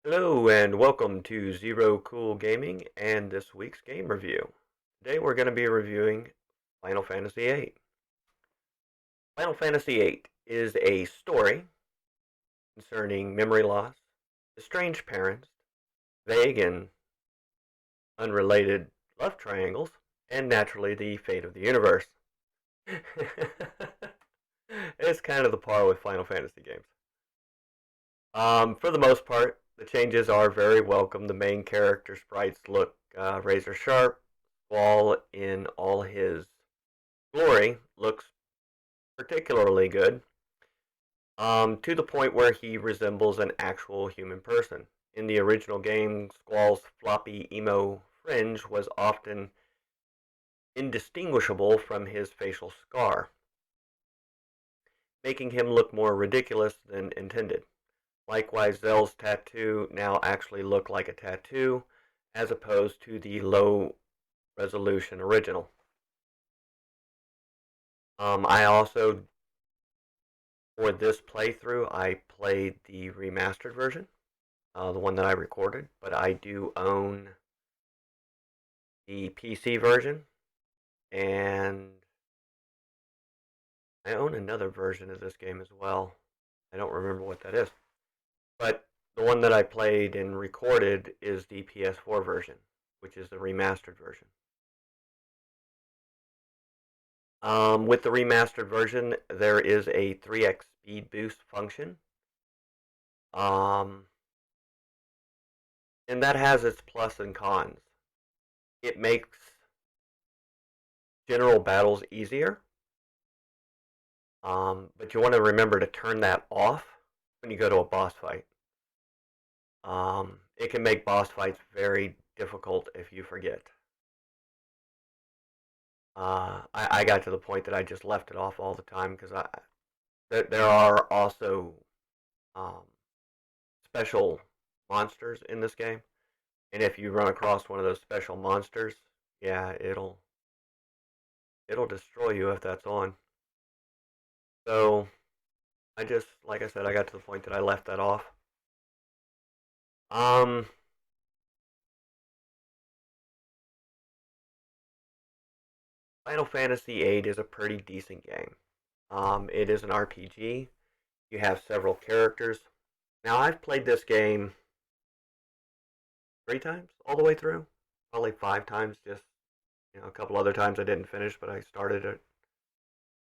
Hello and welcome to Zero Cool Gaming and this week's game review. Today we're going to be reviewing Final Fantasy VIII. Final Fantasy VIII is a story concerning memory loss, estranged parents, vague and unrelated love triangles, and naturally the fate of the universe. It's kind of the par with Final Fantasy games. For the most part, the changes are very welcome. The main character sprites look razor sharp. Squall, in all his glory, looks particularly good, to the point where he resembles an actual human person. In the original game, Squall's floppy emo fringe was often indistinguishable from his facial scar, making him look more ridiculous than intended. Likewise, Zell's tattoo now actually look like a tattoo, as opposed to the low resolution original. I also, for this playthrough, I played the remastered version, the one that I recorded, but I do own the PC version, and I own another version of this game as well. I don't remember what that is. But the one that I played and recorded is the PS4 version, which is the remastered version. With the remastered version, there is a 3x speed boost function. Um, and that has its plus and cons. It makes general battles easier, but you want to remember to turn that off when you go to a boss fight. It can make boss fights very difficult if you forget. I got to the point that I just left it off all the time because there are also um, special monsters in this game, and if you run across one of those special monsters, yeah, it'll destroy you if that's on. So I just, like I said, I got to the point that I left that off. Um, Final Fantasy VIII is a pretty decent game. It is an RPG. You have several characters. Now I've played this game 3 times all the way through, probably 5 times. Just a couple other times I didn't finish, but I started it.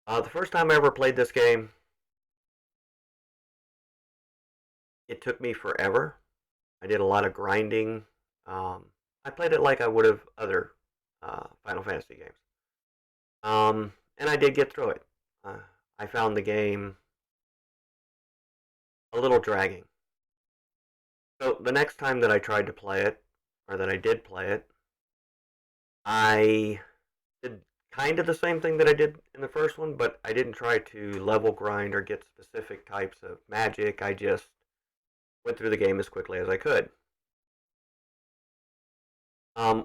The first time I ever played this game, it took me forever. I did a lot of grinding. I played it like I would have other Final Fantasy games. And I did get through it. I found the game a little dragging. So the next time that I tried to play it, or that I did play it, I did kind of the same thing that I did in the first one, but I didn't try to level grind or get specific types of magic. I just went through the game as quickly as I could.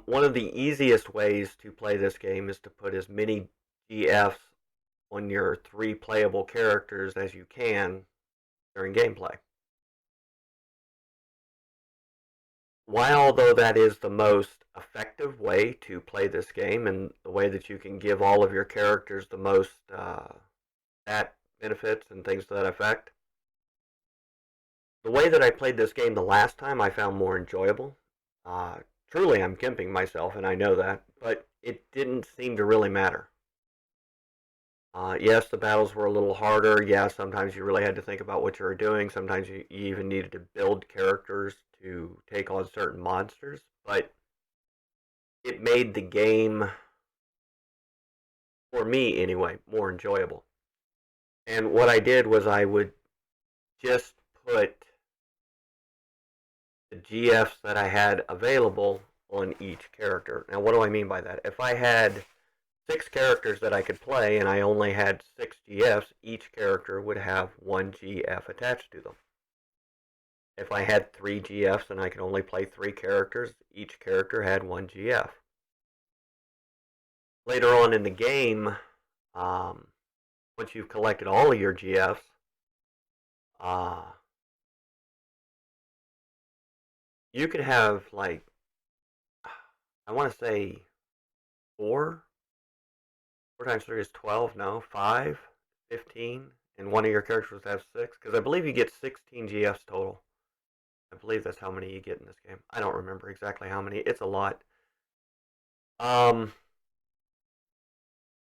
One of the easiest ways to play this game is to put as many GFs on your 3 playable characters as you can during gameplay. While though that is the most effective way to play this game and the way that you can give all of your characters the most stat benefits and things to that effect, the way that I played this game the last time I found more enjoyable. Truly, I'm gimping myself, and I know that, but it didn't seem to really matter. Yes, the battles were a little harder. Yeah, sometimes you really had to think about what you were doing. Sometimes you even needed to build characters to take on certain monsters, but it made the game, for me anyway, more enjoyable. And what I did was I would just put the GFs that I had available on each character. Now, what do I mean by that? If I had 6 characters that I could play and I only had 6 GFs, each character would have 1 GF attached to them. If I had 3 GFs and I could only play 3 characters, each character had 1 GF. Later on in the game, once you've collected all of your GFs, uh, you could have like, I want to say four. 4 times 3 is 12. No, 5, 15, and one of your characters would have 6. Because I believe you get 16 GFs total. I believe that's how many you get in this game. I don't remember exactly how many. It's a lot. Um,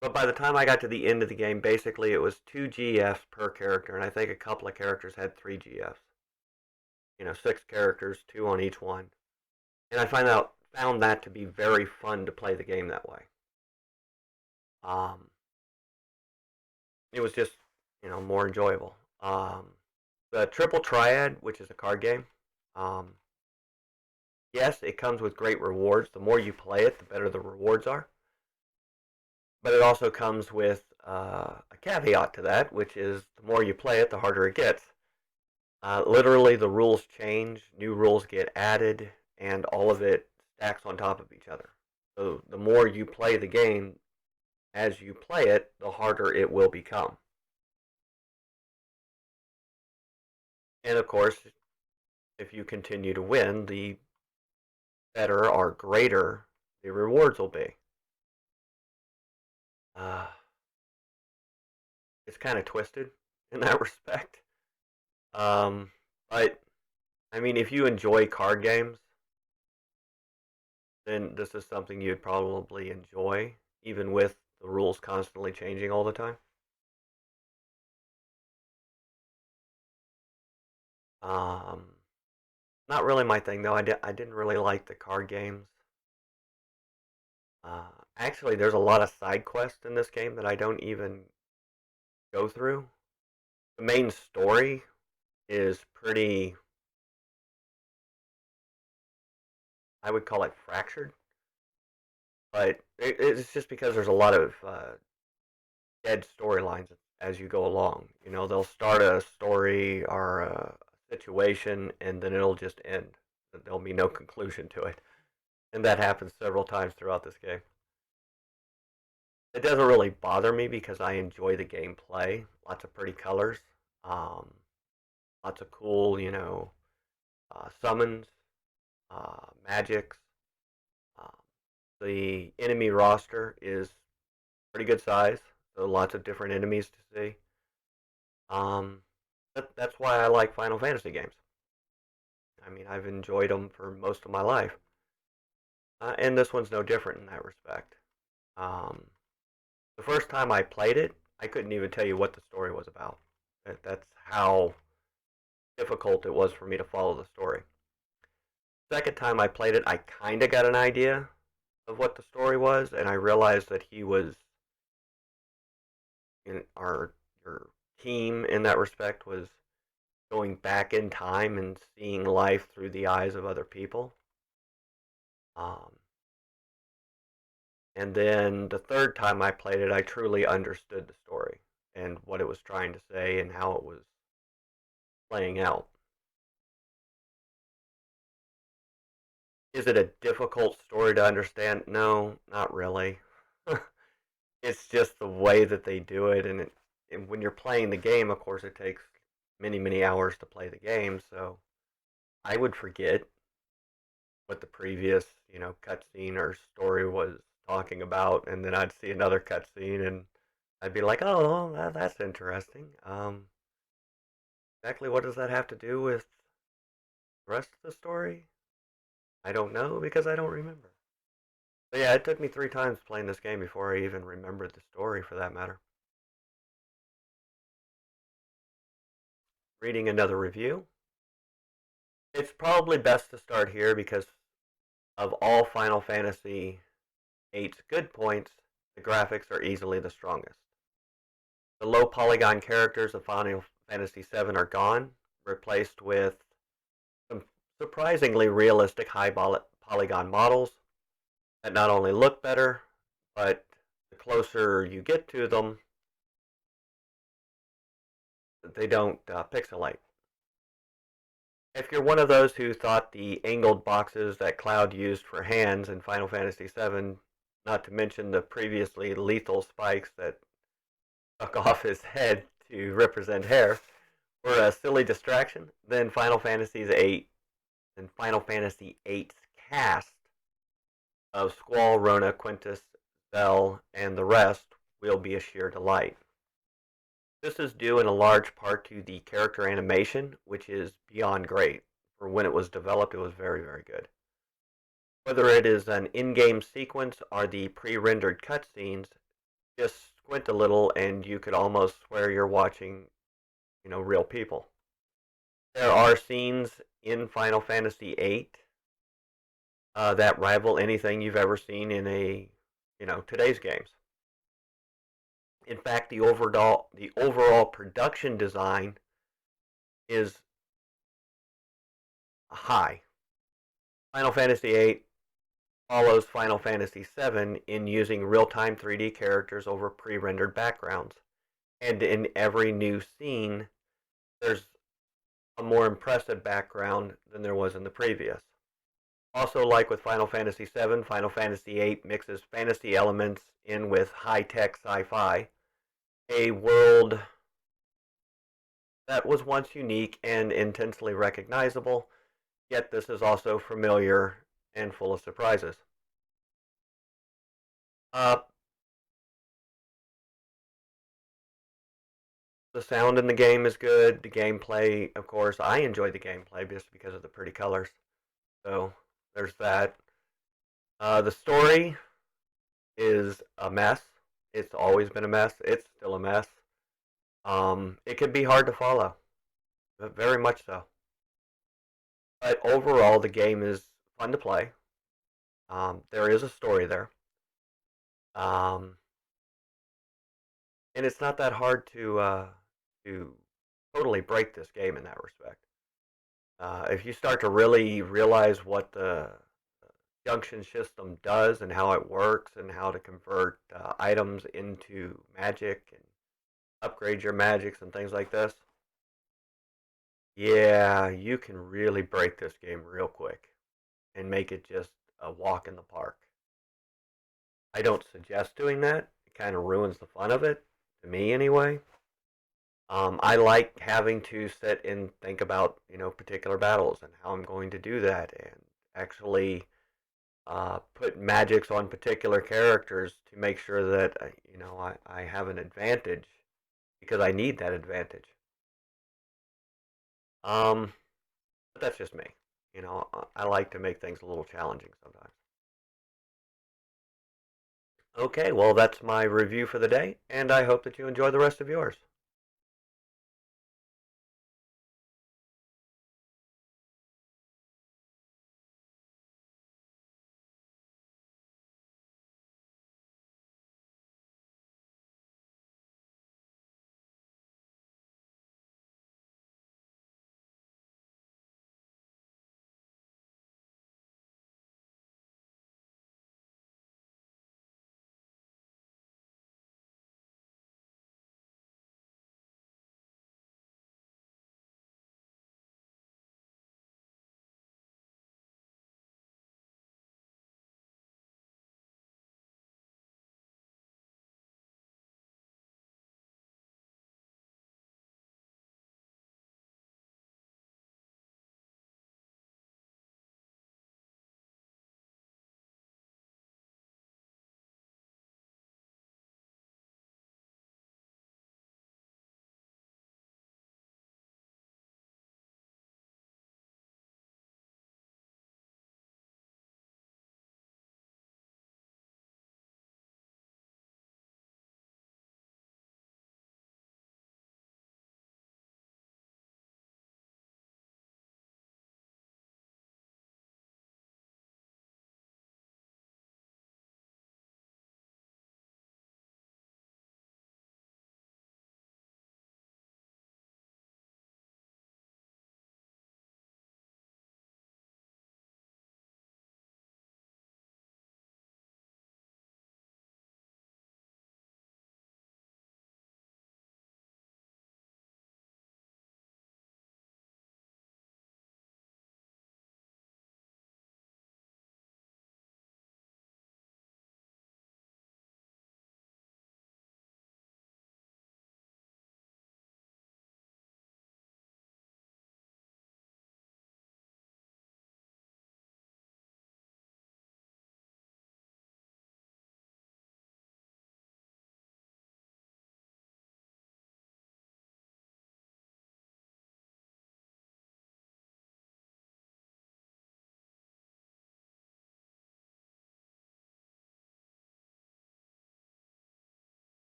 but by the time I got to the end of the game, basically it was 2 GFs per character, and I think a couple of characters had 3 GFs. 6 characters, 2 on each one. And I found that to be very fun to play the game that way. Um, it was just, more enjoyable. The Triple Triad, which is a card game, um, yes, it comes with great rewards. The more you play it, the better the rewards are. But it also comes with a caveat to that, which is the more you play it, the harder it gets. Literally, the rules change, new rules get added, and all of it stacks on top of each other. So the more you play the game, as you play it, the harder it will become. And of course, if you continue to win, the better or greater the rewards will be. Uh, it's kind of twisted in that respect. Um, but I mean, if you enjoy card games, then this is something you'd probably enjoy, even with the rules constantly changing all the time. Um, Not really my thing though. I didn't really like the card games. Actually, there's a lot of side quests in this game that I don't even go through. The main story is pretty, I would call it fractured, but it's just because there's a lot of dead storylines as you go along. They'll start a story or a situation, and then it'll just end. There'll be no conclusion to it, and that happens several times throughout this game. It doesn't really bother me because I enjoy the gameplay. Lots of pretty colors, um, lots of cool, summons, magics. Um, the enemy roster is pretty good size, so lots of different enemies to see. Um, that's why I like Final Fantasy games. I mean, I've enjoyed them for most of my life, and this one's no different in that respect. Um, the first time I played it, I couldn't even tell you what the story was about. That's how difficult it was for me to follow the story. Second time I played it, I kind of got an idea of what the story was, and I realized that he was in our your team in that respect was going back in time and seeing life through the eyes of other people. Um, and then the third time I played it, I truly understood the story and what it was trying to say and how it was playing out. Is it a difficult story to understand? No, not really. It's just the way that they do it, and when you're playing the game, of course, it takes many, many hours to play the game. So I would forget what the previous, cutscene or story was talking about, and then I'd see another cutscene, and I'd be like, "Oh, that's interesting. Exactly what does that have to do with the rest of the story? I don't know because I don't remember." But yeah, it took me 3 times playing this game before I even remembered the story, for that matter. Reading another review. It's probably best to start here because of all Final Fantasy VIII's good points, the graphics are easily the strongest. The low polygon characters of Final Fantasy VII are gone, replaced with some surprisingly realistic high polygon models that not only look better, but the closer you get to them, they don't pixelate. If you're one of those who thought the angled boxes that Cloud used for hands in Final Fantasy VII, not to mention the previously lethal spikes that stuck off his head to represent hair, were a silly distraction, then Final Fantasy VIII and Final Fantasy VIII's cast of Squall, Rona, Quintus, Zell, and the rest will be a sheer delight. This is due in a large part to the character animation, which is beyond great. For when it was developed, it was very, very good. Whether it is an in-game sequence or the pre-rendered cutscenes, just squint a little and you could almost swear you're watching, real people. There are scenes in Final Fantasy VIII that rival anything you've ever seen in today's games. In fact, the overall production design is high. Final Fantasy VIII follows Final Fantasy VII in using real-time 3D characters over pre-rendered backgrounds. And in every new scene, there's a more impressive background than there was in the previous. Also, like with Final Fantasy VII, Final Fantasy VIII mixes fantasy elements in with high-tech sci-fi, a world that was once unique and intensely recognizable, yet this is also familiar and full of surprises. Uh, the sound in the game is good. The gameplay, of course, I enjoy the gameplay just because of the pretty colors. So there's that. The story is a mess. It's always been a mess. It's still a mess. It can be hard to follow, but very much so. But overall, the game is fun to play. There is a story there, um, and it's not that hard to totally break this game in that respect. If you start to really realize what the junction system does and how it works and how to convert items into magic and upgrade your magics and things like this, yeah, you can really break this game real quick and make it just a walk in the park. I don't suggest doing that. It kind of ruins the fun of it, to me anyway. I like having to sit and think about, particular battles and how I'm going to do that and actually put magics on particular characters to make sure that, I have an advantage because I need that advantage. Um, but that's just me. I like to make things a little challenging sometimes. Okay, well, that's my review for the day, and I hope that you enjoy the rest of yours.